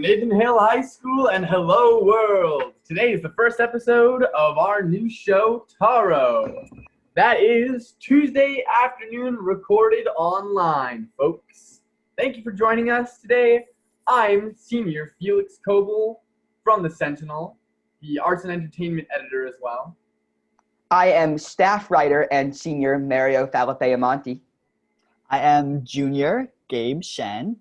Nathan Hill High School and hello world. Today is the first episode of our new show, TARO. That is Tuesday afternoon recorded online, folks. Thank you for joining us today. I'm senior Felix Coble from the Sentinel, the arts and entertainment editor as well. I am staff writer and senior Mario Falapeamonte. I am junior Gabe Shen.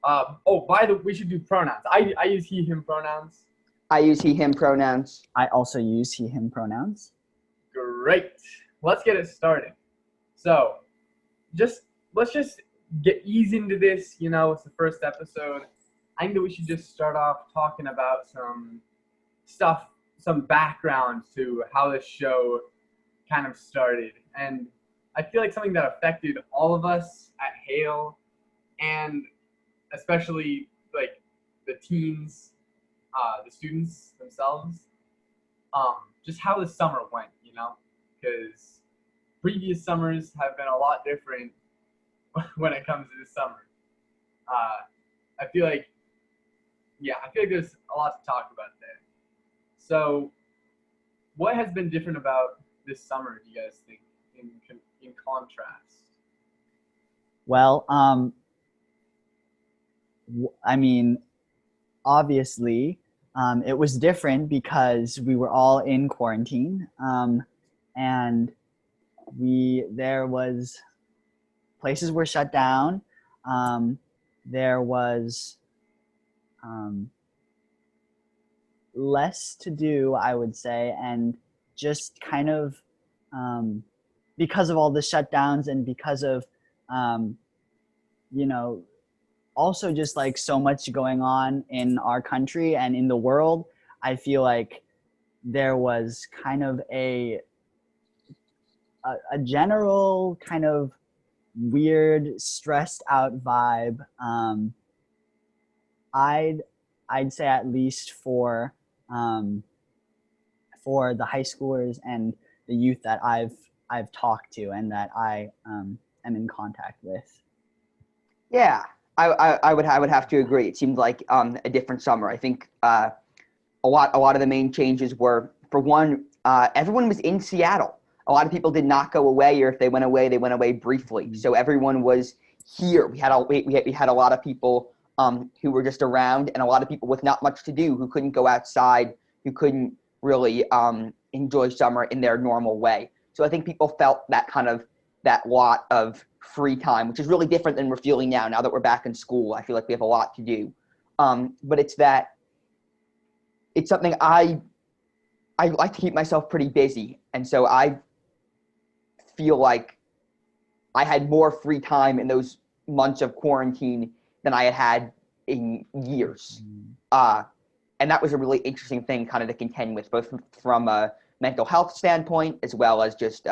By the way, we should do pronouns. I use he, him pronouns. I use he, him pronouns. I also use he, him pronouns. Great. Let's get it started. So, let's just ease into this. You know, it's the first episode. I think that we should just start off talking about some stuff, some background to how this show kind of started. And I feel like something that affected all of us at Hale, and especially like the teens, the students themselves, just how the summer went, you know, because previous summers have been a lot different when it comes to this summer. I feel like there's a lot to talk about there. So, what has been different about this summer, do you guys think, in contrast? Well, I mean, obviously, it was different because we were all in quarantine, and places were shut down. There was less to do, I would say, and just kind of because of all the shutdowns and because of also just like so much going on in our country and in the world, I feel like there was kind of a general kind of weird, stressed out vibe. I'd say at least for the high schoolers and the youth that I've talked to and that I am in contact with. Yeah, I would have to agree. It seemed like a different summer. I think a lot of the main changes were, for one, everyone was in Seattle. A lot of people did not go away, or if they went away briefly. Mm-hmm. So everyone was here. We had a lot of people who were just around, and a lot of people with not much to do, who couldn't go outside, who couldn't really enjoy summer in their normal way. So I think people felt that lot of free time, which is really different than we're feeling now that we're back in school. I feel like we have a lot to do. But it's something I like to keep myself pretty busy. And so I feel like I had more free time in those months of quarantine than I had in years. And that was a really interesting thing kind of to contend with, both from a mental health standpoint as well as just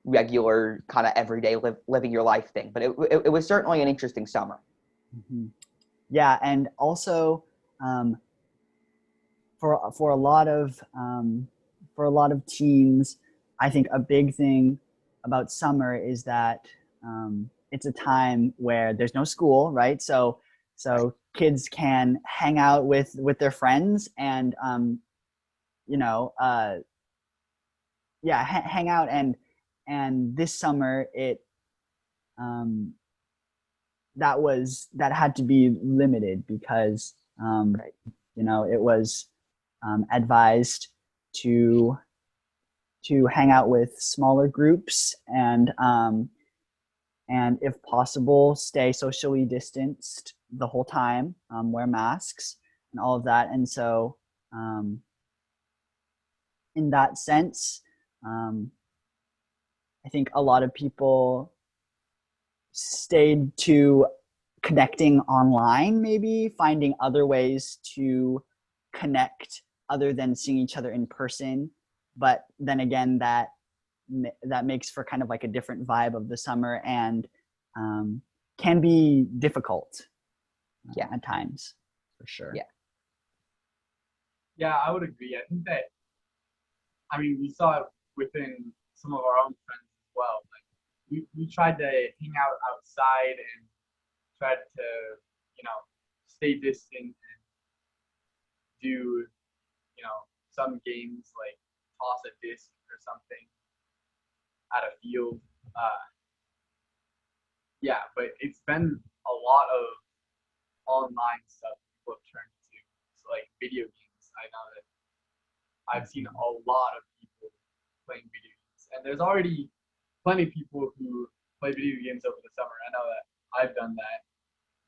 regular kind of everyday living your life thing. But it was certainly an interesting summer. Mm-hmm. Yeah, and also for a lot of teens, I think a big thing about summer is that it's a time where there's no school, right? So kids can hang out with their friends and hang out, and this summer that had to be limited because it was advised to hang out with smaller groups and if possible stay socially distanced the whole time, wear masks and all of that. And so in that sense, I think a lot of people stayed to connecting online, maybe finding other ways to connect other than seeing each other in person. But then again, that makes for kind of like a different vibe of the summer and can be difficult at times, for sure. Yeah, I would agree. I think that, we saw it within some of our own friends as well. Like we tried to hang out outside and tried to, stay distant and do, some games like toss a disc or something at a field. Uh, yeah, but it's been a lot of online stuff people have turned to. So like video games. I know that I've seen a lot of people playing video games, and there's already plenty of people who play video games over the summer. I know that I've done that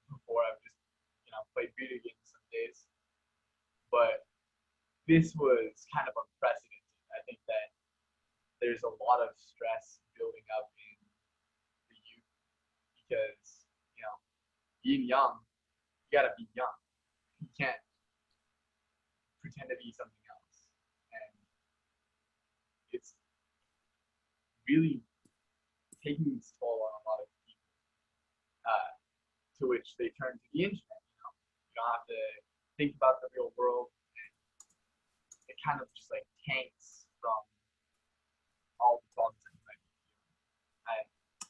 before. I've just played video games some days, but this was kind of unprecedented. I think that there's a lot of stress building up in the youth because being young, you gotta be young. You can't pretend to be something else, and it's really taking its toll on a lot of people. To which they turn to the internet. You don't have to think about the real world, and it kind of just like tanks from all the problems that you might be feeling. And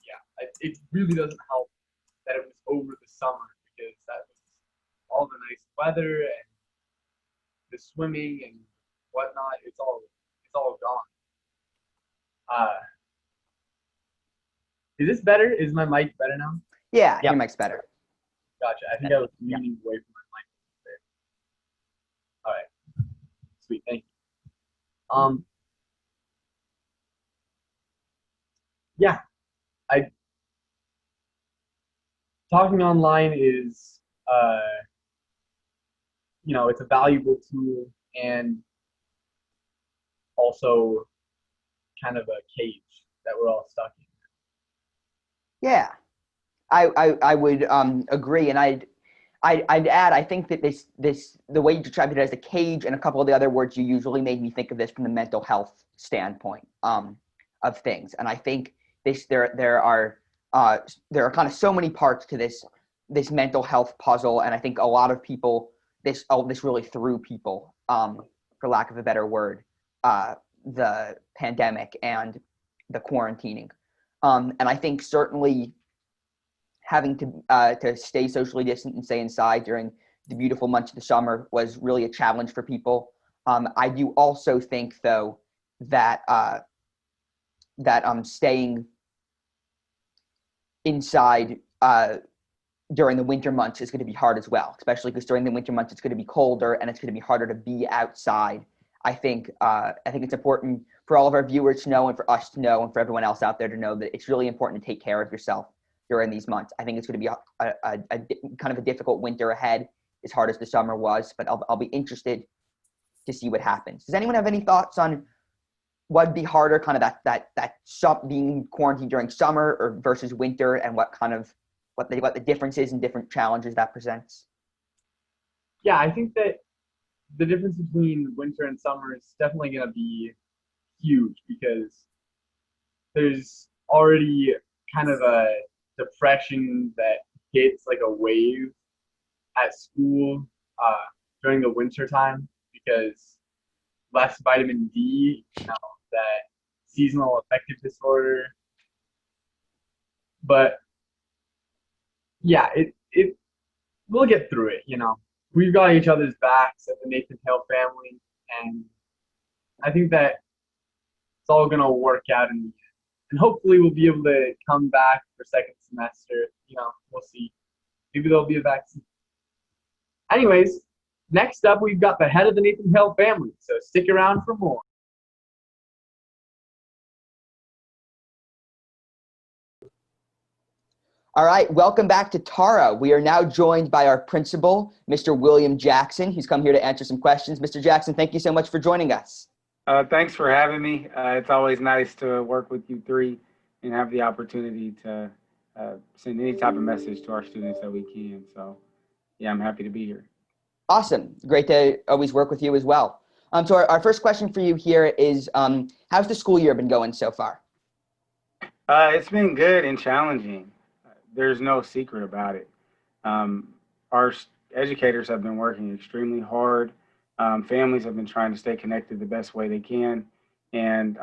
yeah, it really doesn't help that it was over the summer because that was all the nice weather and the swimming and whatnot. It's all gone. Is this better? Is my mic better now? Yeah, Yep. your mic's better. Gotcha. I think I was leaning away from my mic there. All right. Sweet. Thank you. Yeah. Talking online is it's a valuable tool and also kind of a cage that we're all stuck in. Yeah, I would agree, and I'd add. I think that the way you described it as a cage and a couple of the other words you usually made me think of this from the mental health standpoint of things. And I think there are kind of so many parts to this mental health puzzle, and I think a lot of people this really threw people, for lack of a better word, the pandemic and the quarantining, and I think certainly having to stay socially distant and stay inside during the beautiful months of the summer was really a challenge for people. I do also think, though, that staying inside during the winter months is going to be hard as well, especially because during the winter months it's going to be colder and it's going to be harder to be outside. I think it's important for all of our viewers to know, and for us to know, and for everyone else out there to know that it's really important to take care of yourself during these months. I think it's going to be a kind of a difficult winter ahead, as hard as the summer was, but I'll be interested to see what happens. Does anyone have any thoughts on what'd be harder, kind of that being quarantined during summer or versus winter, and what the differences and different challenges that presents? Yeah, I think that the difference between winter and summer is definitely going to be huge because there's already kind of a depression that hits like a wave at school during the winter time because less vitamin D, that seasonal affective disorder. But yeah, it we'll get through it. We've got each other's backs at the Nathan Hale family, and I think that it's all gonna work out in the end. And hopefully we'll be able to come back for second semester. We'll see. Maybe there'll be a vaccine. Anyways, next up we've got the head of the Nathan Hale family, so stick around for more. All right, welcome back to TARO. We are now joined by our principal, Mr. William Jackson, who's come here to answer some questions. Mr. Jackson, thank you so much for joining us. Thanks for having me. It's always nice to work with you three and have the opportunity to send any type of message to our students that we can. So, yeah, I'm happy to be here. Awesome. Great to always work with you as well. So our first question for you here is, how's the school year been going so far? It's been good and challenging. There's no secret about it. Our educators have been working extremely hard. Families have been trying to stay connected the best way they can. And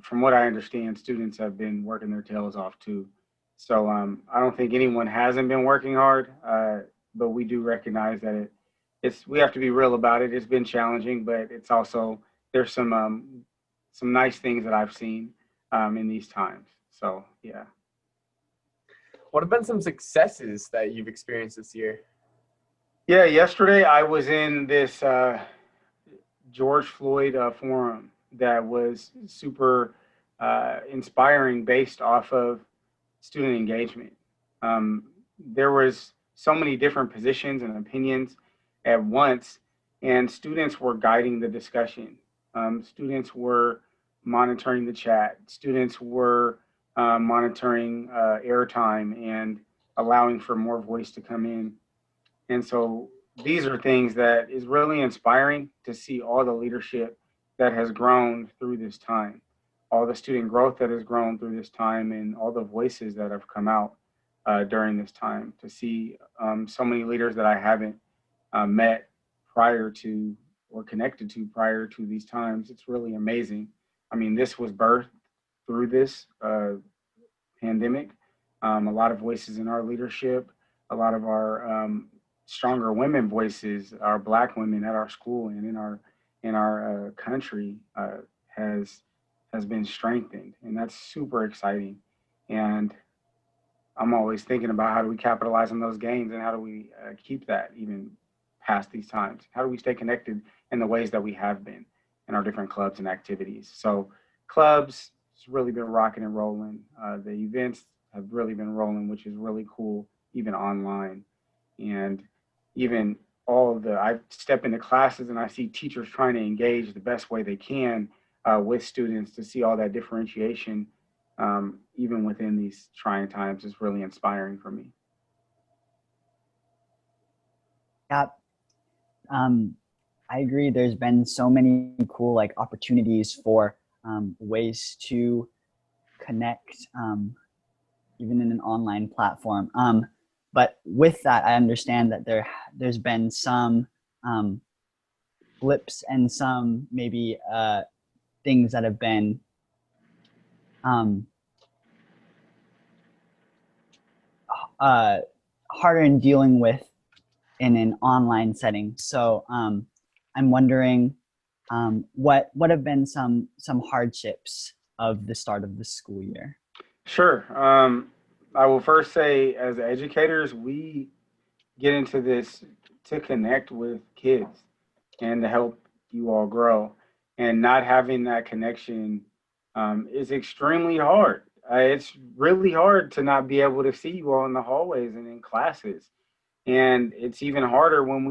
from what I understand, students have been working their tails off too. So I don't think anyone hasn't been working hard. but we do recognize that we have to be real about it. It's been challenging, but it's also there's some nice things that I've seen in these times. So yeah. What have been some successes that you've experienced this year? Yeah, yesterday I was in this George Floyd forum that was super inspiring based off of student engagement. There was so many different positions and opinions at once, and students were guiding the discussion. Students were monitoring the chat. Students were monitoring airtime and allowing for more voice to come in. And so these are things that is really inspiring to see all the leadership that has grown through this time, all the student growth that has grown through this time, and all the voices that have come out during this time. To see so many leaders that I haven't met prior to or connected to prior to these times, it's really amazing. I mean, this was birthed through this pandemic. A lot of voices in our leadership, a lot of our stronger women voices, our Black women at our school and in our country has been strengthened, and that's super exciting. And I'm always thinking about how do we capitalize on those gains and how do we keep that even past these times? How do we stay connected in the ways that we have been in our different clubs and activities? So clubs has really been rocking and rolling. The events have really been rolling, which is really cool, even online. And even all of I step into classes and I see teachers trying to engage the best way they can with students to see all that differentiation, even within these trying times, is really inspiring for me. Yeah, I agree. There's been so many cool like opportunities for ways to connect, even in an online platform. But with that, I understand that there's been some blips and some maybe things that have been harder in dealing with in an online setting. So I'm wondering what have been some hardships of the start of the school year? Sure. I will first say, as educators, we get into this to connect with kids and to help you all grow. And not having that connection is extremely hard. It's really hard to not be able to see you all in the hallways and in classes. And it's even harder when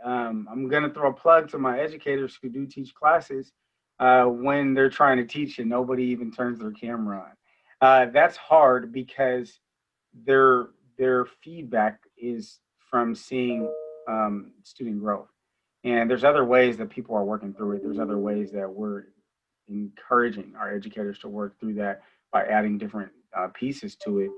I'm going to throw a plug to my educators who do teach classes when they're trying to teach and nobody even turns their camera on. That's hard because their feedback is from seeing student growth. And there's other ways that people are working through it. There's other ways that we're encouraging our educators to work through that by adding different pieces to it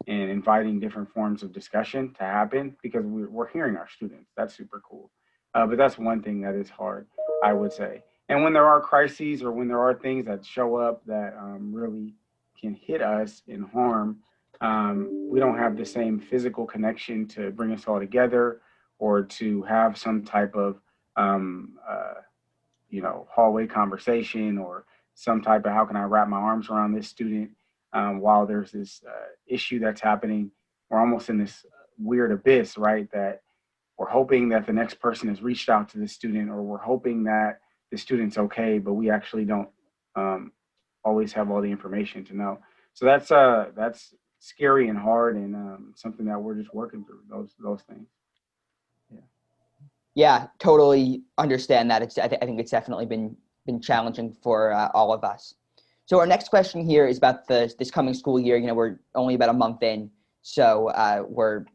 and inviting different forms of discussion to happen because we're hearing our students. That's super cool. But that's one thing that is hard, I would say. And when there are crises or when there are things that show up that really can hit us and harm, we don't have the same physical connection to bring us all together or to have some type of hallway conversation or some type of how can I wrap my arms around this student while there's this issue that's happening. We're almost in this weird abyss, right? That we're hoping that the next person has reached out to the student, or we're hoping that the student's okay, but we actually don't always have all the information to know. So that's scary and hard, and something that we're just working through those things. Yeah, totally understand that. I think it's definitely been challenging for all of us. So our next question here is about this coming school year. We're only about a month in, so we're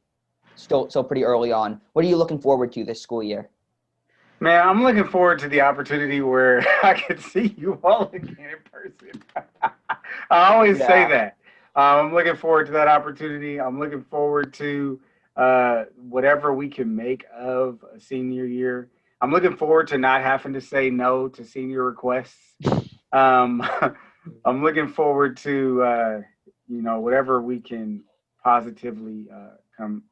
still pretty early on. What are you looking forward to this school year? Man, I'm looking forward to the opportunity where I can see you all again in person. I always say that. I'm looking forward to that opportunity. I'm looking forward to whatever we can make of a senior year. I'm looking forward to not having to say no to senior requests. I'm looking forward to whatever we can positively come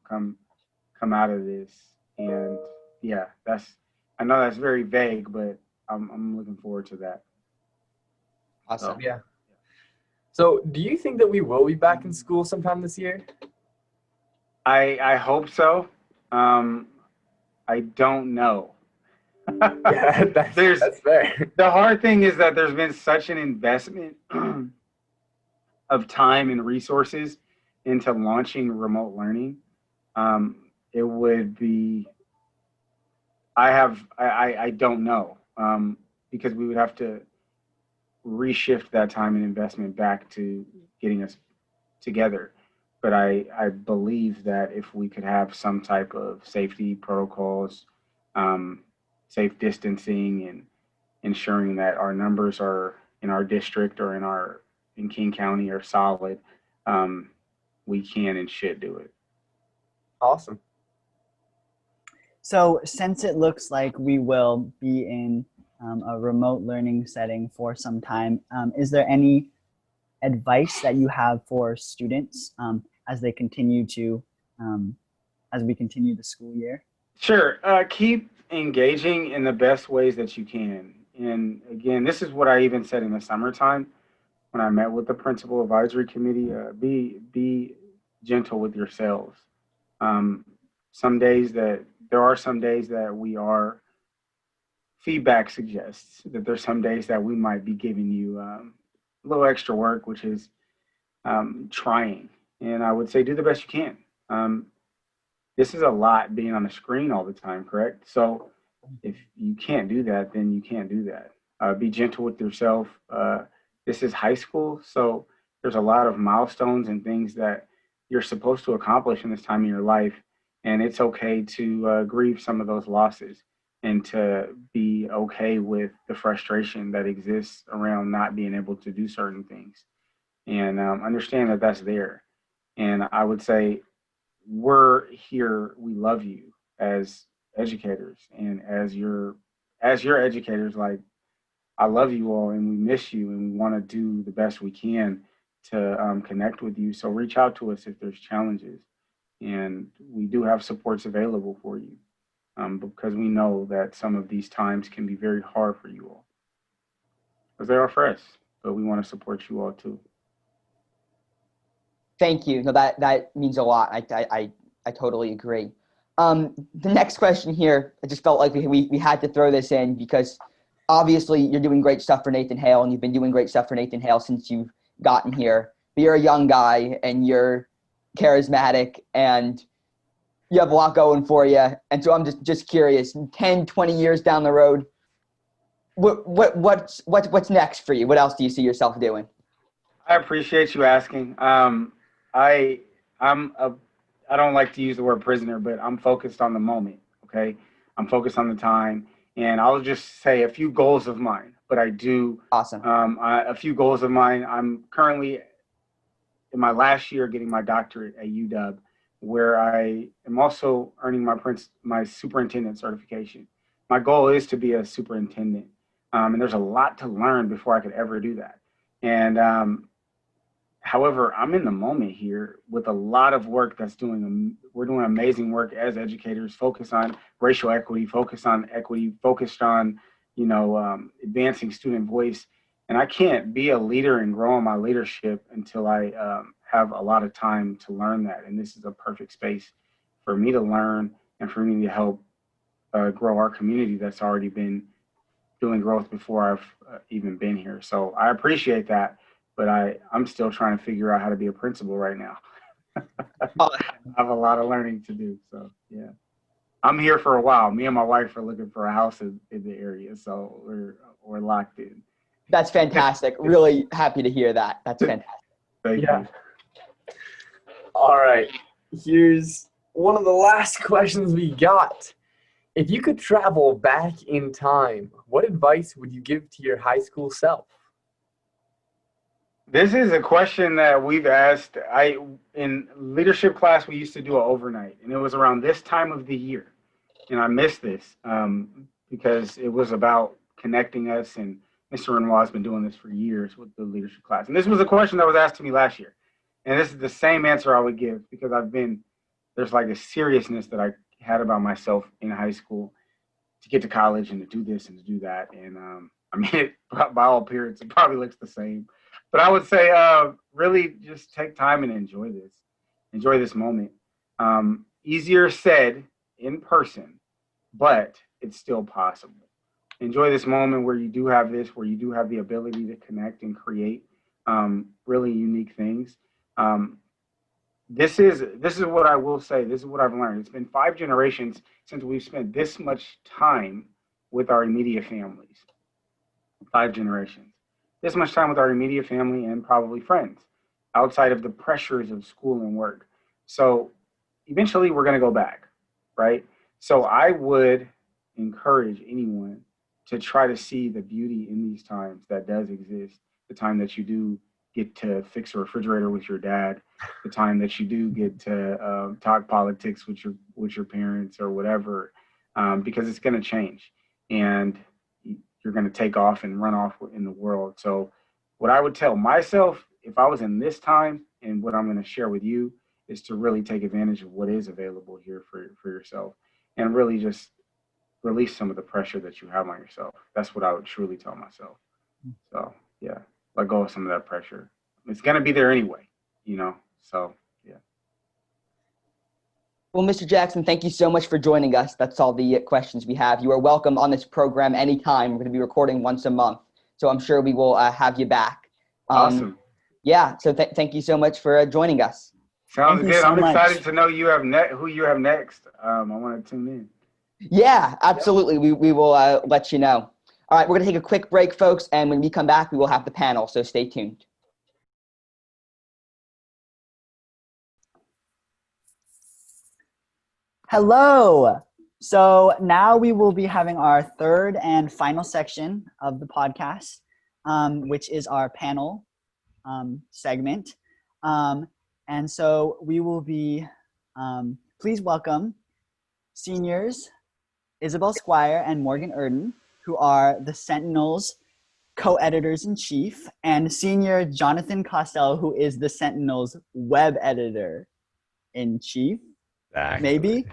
come out of this. And yeah, I know that's very vague, but I'm looking forward to that. Awesome. Yeah. So, do you think that we will be back in school sometime this year? I hope so. I don't know. Yeah, that's fair. The hard thing is that there's been such an investment of time and resources into launching remote learning. It would be, I don't know, because we would have to reshift that time and investment back to getting us together. But I believe that if we could have some type of safety protocols, safe distancing, and ensuring that our numbers are in our district or in King County are solid, we can and should do it. Awesome. So since it looks like we will be in a remote learning setting for some time, is there any advice that you have for students as they continue to, as we continue the school year? Sure. Keep engaging in the best ways that you can. And again, this is what I even said in the summertime when I met with the principal advisory committee. Be gentle with yourselves. There are some days that we are, feedback suggests that there's some days that we might be giving you a little extra work, which is trying. And I would say do the best you can. This is a lot being on the screen all the time, correct? So if you can't do that, then you can't do that. Be gentle with yourself. This is high school, so there's a lot of milestones and things that you're supposed to accomplish in this time of your life. And it's okay to grieve some of those losses and to be okay with the frustration that exists around not being able to do certain things. And understand that that's there. And I would say, we're here, we love you as educators, and as your educators, like, I love you all and we miss you and we want to do the best we can to connect with you. So reach out to us if there's challenges, and we do have supports available for you, because we know that some of these times can be very hard for you all, because they are for us, but we want to support you all too. Thank you. No, that means a lot. I totally agree. The next question here, I just felt like we had to throw this in because obviously you're doing great stuff for Nathan Hale, and you've been doing great stuff for Nathan Hale since you've gotten here. But you're a young guy and you're charismatic and you have a lot going for you. And so I'm just curious, 10, 20 years down the road, what's next for you? What else do you see yourself doing? I appreciate you asking. I don't like to use the word prisoner, but I'm focused on the moment. Okay, I'm focused on the time, and I'll just say a few goals of mine. But I do Awesome. A few goals of mine. I'm currently in my last year getting my doctorate at UW, where I am also earning my superintendent certification. My goal is to be a superintendent, and there's a lot to learn before I could ever do that. And however, I'm in the moment here with a lot of work we're doing amazing work as educators, focused on racial equity, focused on advancing student voice. And I can't be a leader and grow in my leadership until I have a lot of time to learn that. And this is a perfect space for me to learn and for me to help grow our community that's already been doing growth before I've even been here. So I appreciate that. But I'm still trying to figure out how to be a principal right now. I have a lot of learning to do. So, yeah. I'm here for a while. Me and my wife are looking for a house in the area. So we're locked in. That's fantastic. Really happy to hear that. That's fantastic. Thank you. All right. Here's one of the last questions we got. If you could travel back in time, what advice would you give to your high school self? This is a question that we've asked. In leadership class, we used to do it overnight, and it was around this time of the year. And I missed this because it was about connecting us, and Mr. Renoir has been doing this for years with the leadership class. And this was a question that was asked to me last year. And this is the same answer I would give because I've been there's like a seriousness that I had about myself in high school to get to college and to do this and to do that. And I mean, by all appearances, it probably looks the same. But I would say really just take time and enjoy this moment. Easier said in person, but it's still possible. Enjoy this moment where you do have this, where you do have the ability to connect and create really unique things. Um, this is what I will say. This is what I've learned. It's been 5 generations since we've spent this much time with our immediate families. 5 generations. This much time with our immediate family and probably friends, outside of the pressures of school and work. So eventually we're going to go back, right? So I would encourage anyone to try to see the beauty in these times that does exist. The time that you do get to fix a refrigerator with your dad, the time that you do get to talk politics with your parents or whatever, because it's going to change, and you're going to take off and run off in the world. So, what I would tell myself if I was in this time, and what I'm going to share with you, is to really take advantage of what is available here for yourself, and really just release some of the pressure that you have on yourself. That's what I would truly tell myself. So, yeah, let go of some of that pressure. It's going to be there anyway, you know? So, yeah. Well, Mr. Jackson, thank you so much for joining us. That's all the questions we have. You are welcome on this program anytime. We're going to be recording once a month, so I'm sure we will have you back. Awesome. Yeah, so thank you so much for joining us. Sounds good. So I'm excited much. to know who you have next. I want to tune in. Yeah, absolutely. We will let you know. All right, we're going to take a quick break, folks, and when we come back, we will have the panel, so stay tuned. Hello. So now we will be having our third and final section of the podcast, which is our panel segment. And so we will be, please welcome seniors Isabel Squire and Morgan Erden, who are the Sentinel's co-editors-in-chief, and senior Jonathan Costello, who is the Sentinel's web editor-in-chief. Exactly. Maybe?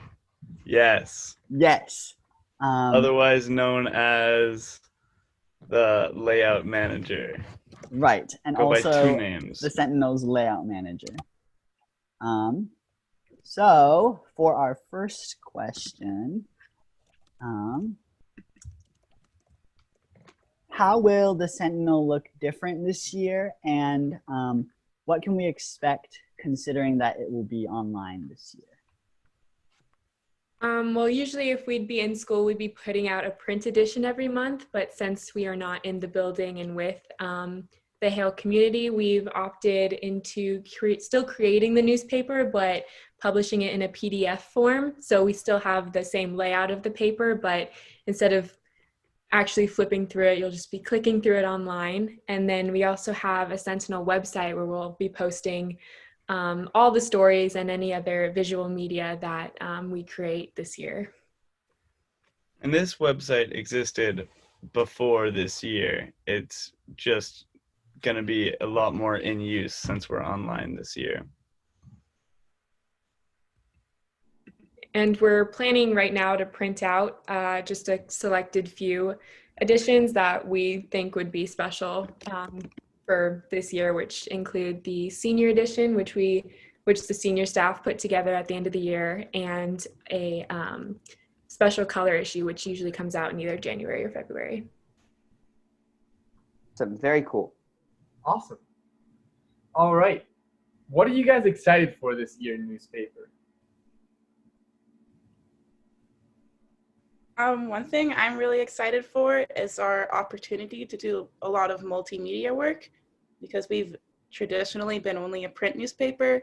Yes. Yes. Otherwise known as the layout manager. Right. And Go by also 2 names. the Sentinel's layout manager. So for our first question, how will the Sentinel look different this year, and what can we expect considering that it will be online this year? Well, usually if we'd be in school, we'd be putting out a print edition every month, but since we are not in the building and with the Hale community, we've opted into still creating the newspaper, but publishing it in a PDF form. So we still have the same layout of the paper, but instead of actually flipping through it, you'll just be clicking through it online. And then we also have a Sentinel website where we'll be posting all the stories and any other visual media that we create this year. And this website existed before this year. It's just going to be a lot more in use since we're online this year. And we're planning right now to print out just a selected few editions that we think would be special for this year, which include the senior edition, which the senior staff put together at the end of the year, and a special color issue, which usually comes out in either January or February. So very cool. Awesome. All right. What are you guys excited for this year in newspaper? One thing I'm really excited for is our opportunity to do a lot of multimedia work, because we've traditionally been only a print newspaper.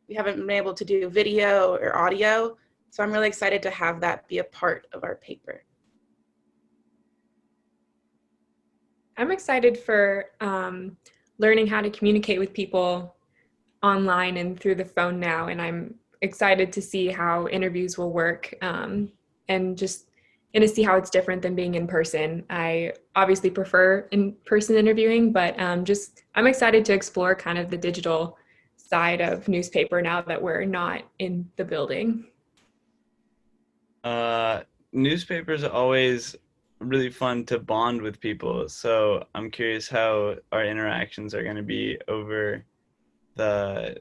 We haven't been able to do video or audio, so I'm really excited to have that be a part of our paper. I'm excited for learning how to communicate with people online and through the phone now, and I'm excited to see how interviews will work and to see how it's different than being in person. I obviously prefer in-person interviewing, but I'm excited to explore kind of the digital side of newspaper now that we're not in the building? Newspapers are always really fun to bond with people. So I'm curious how our interactions are going to be over the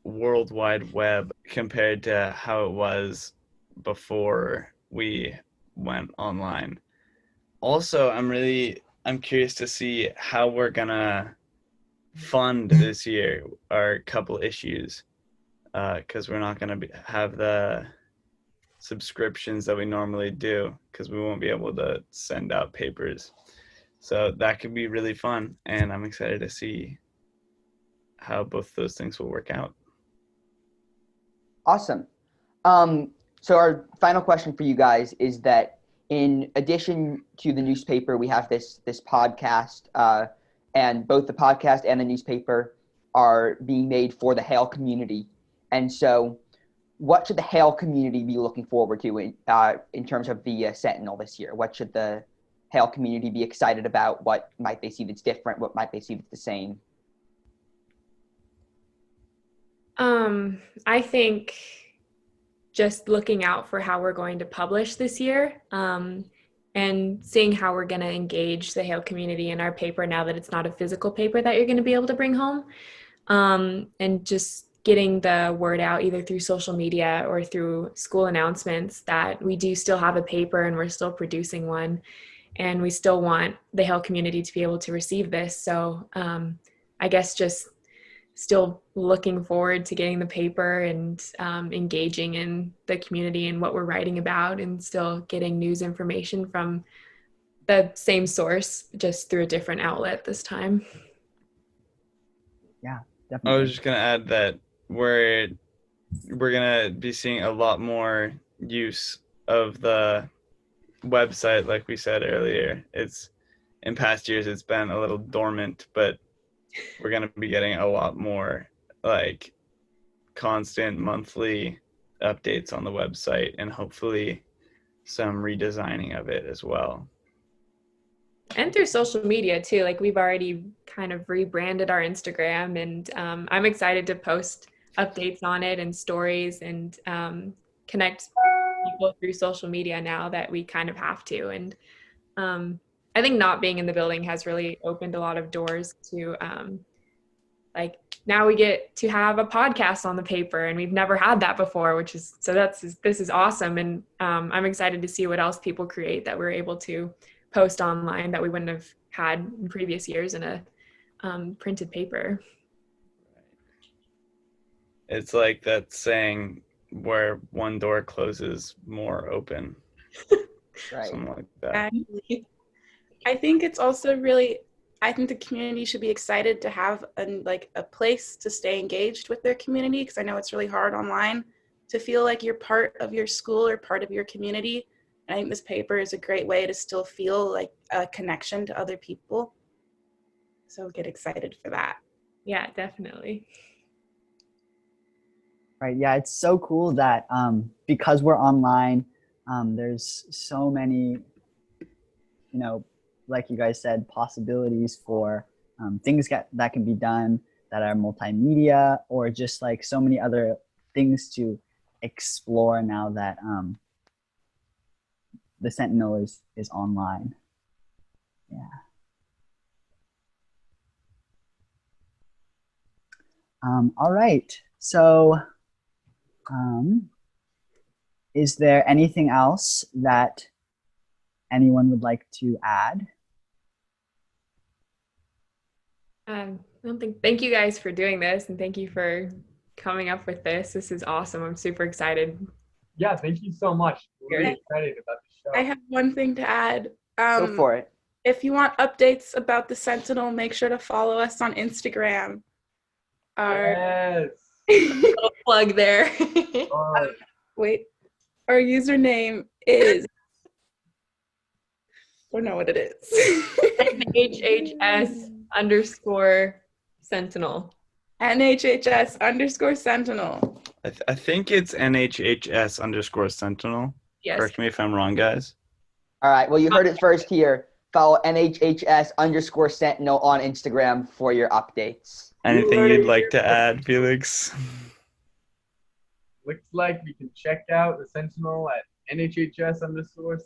World Wide Web compared to how it was before we went online. Also, I'm curious to see how we're gonna fund this year our couple issues, because we're not gonna have the subscriptions that we normally do because we won't be able to send out papers. So that could be really fun, and I'm excited to see how both those things will work out. Awesome. So our final question for you guys is that in addition to the newspaper, we have this podcast, and both the podcast and the newspaper are being made for the Hale community. And so what should the Hale community be looking forward to in terms of the Sentinel this year? What should the Hale community be excited about? What might they see that's different? What might they see that's the same? I think just looking out for how we're going to publish this year, and seeing how we're going to engage the Hale community in our paper now that it's not a physical paper that you're going to be able to bring home, and just getting the word out either through social media or through school announcements that we do still have a paper and we're still producing one, and we still want the Hale community to be able to receive this. So I guess just still looking forward to getting the paper and engaging in the community and what we're writing about, and still getting news information from the same source, just through a different outlet this time. Yeah, I definitely. was just gonna add that we're gonna be seeing a lot more use of the website, like we said earlier. It's in past years it's been a little dormant, but we're going to be getting a lot more like constant monthly updates on the website, and hopefully some redesigning of it as well. And through social media too. Like, we've already kind of rebranded our Instagram, and I'm excited to post updates on it and stories, and connect people through social media now that we kind of have to. And I think not being in the building has really opened a lot of doors to like, now we get to have a podcast on the paper, and we've never had that before, which is, so this is awesome. And I'm excited to see what else people create that we're able to post online that we wouldn't have had in previous years in a printed paper. It's like that saying where one door closes, more open. Right. Something like that. I think it's also really, I think the community should be excited to have a place to stay engaged with their community, because I know it's really hard online to feel like you're part of your school or part of your community. And I think this paper is a great way to still feel like a connection to other people. So get excited for that. Yeah, definitely. Right. Yeah, it's so cool that because we're online, there's so many, like you guys said, possibilities for things that can be done that are multimedia, or just like so many other things to explore now that the Sentinel is online. Yeah. All right. So is there anything else that anyone would like to add? I don't think. Thank you guys for doing this, and thank you for coming up with this. This is awesome. I'm super excited. Yeah, thank you so much. We're really excited about the show. I have one thing to add. Go for it. If you want updates about the Sentinel, make sure to follow us on Instagram. Yes. Little plug there. Wait, our username is, I don't know what it is. NHHS_Sentinel. NHHS_Sentinel. I think it's NHHS_Sentinel. Yes. Correct me if I'm wrong, guys. All right. Well, you heard it first here. follow NHHS_Sentinel on Instagram for your updates. Anything you'd like to add, Felix? Looks like we can check out the Sentinel at NHHS_Sentinel.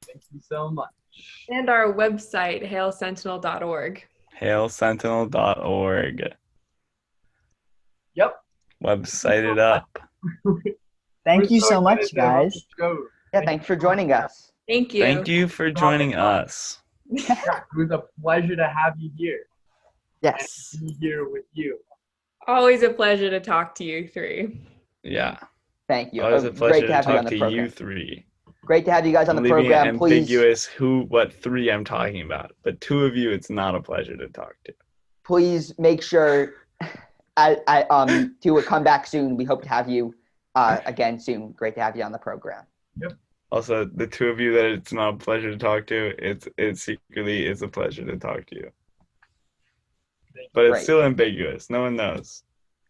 Thank you so much. And our website, hailsentinel.org. hailsentinel.org. Yep. Website it up. Thank you We're so much, excited to have guys. the show. Yeah, thanks for joining us. Thank you. Thank you for joining us. Yeah, it was a pleasure to have you here. Yes. And be here with you. Always a pleasure to talk to you three. Yeah. Thank you. Always a Great pleasure to to have you on talk the to program. you three. Great to have you guys on the Leaving program. it Please, ambiguous what three I'm talking about. But two of you, it's not a pleasure to talk to. please make sure to come back soon. We hope to have you again soon. Great to have you on the program. Also, the two of you that it's not a pleasure to talk to, it secretly is a pleasure to talk to you. But it's Great. still ambiguous. No one knows.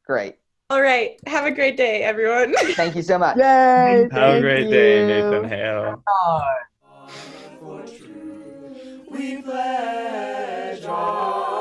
Great. All right. Have a great day, everyone. Thank you so much. Yay! Have a great day, Nathan you. Hale. Bye. We pledge our